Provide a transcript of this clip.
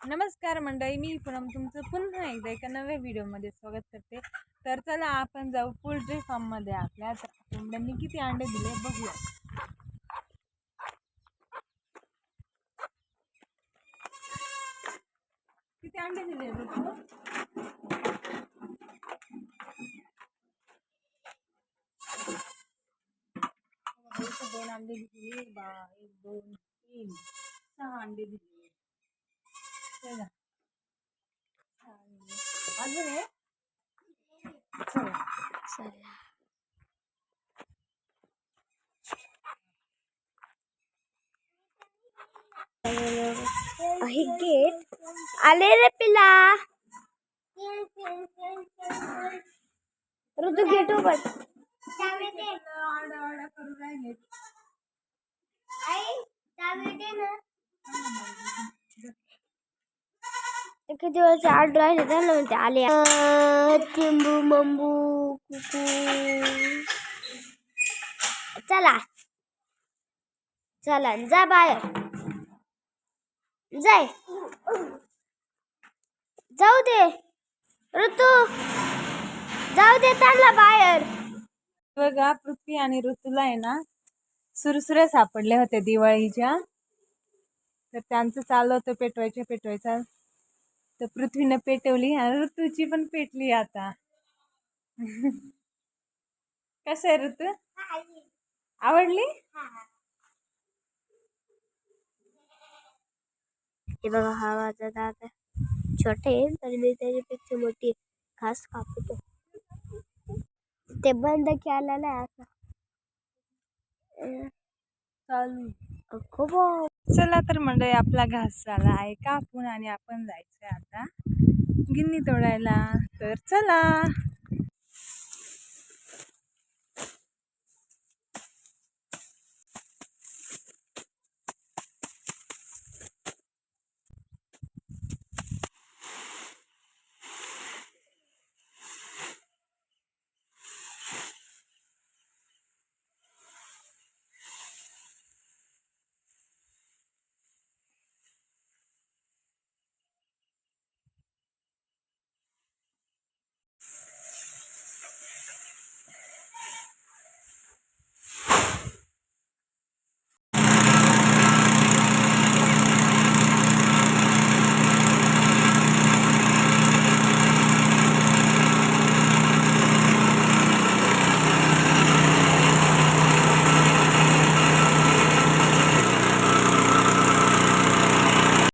नमस्कार मंडळी, मी पूनम तुमचं पुन्हा एकदा एका नव्या व्हिडिओमध्ये स्वागत करते. तर चला आपण जाऊ पोल्ट्री फार्ममध्ये. आपल्या कोंबड्यांनी किती अंडे दिले बघूया. किती अंडे दिले दोन अंडे दिले. 1 2 3 6 अंडे दिले. अजून आहे. चला गेट आले रे पिला. ऋतू गेट उघड. करू राहिले. किती दिवस आठ राहिले त्याला म्हणते आले. चिंबू मंबू कुकू. चला चला जा बाहेर. जाय जाऊ दे ऋतू, जाऊ दे त्यांना बाहेर. बघा, पृथ्वी आणि ऋतूला आहे ना सुरसुऱ्या सापडल्या होत्या दिवाळीच्या. तर त्यांचं चाललं होतं पेटवायचं. तर पृथ्वीनं पेटवली आणि ऋतूची पण पेटली आता. कसं आहे ऋतू, आवडली? हे बघा, हा माझा दादा छोटे तरी मी त्याच्यापेक्षा मोठी घास कापतो. ते बंद केलेलं आहे आता चालू. खूप. चला तर मंडळी, आपला घास झाला आहे कापून आणि आपण जायचंय आता गिन्नी तोडायला. तर चला.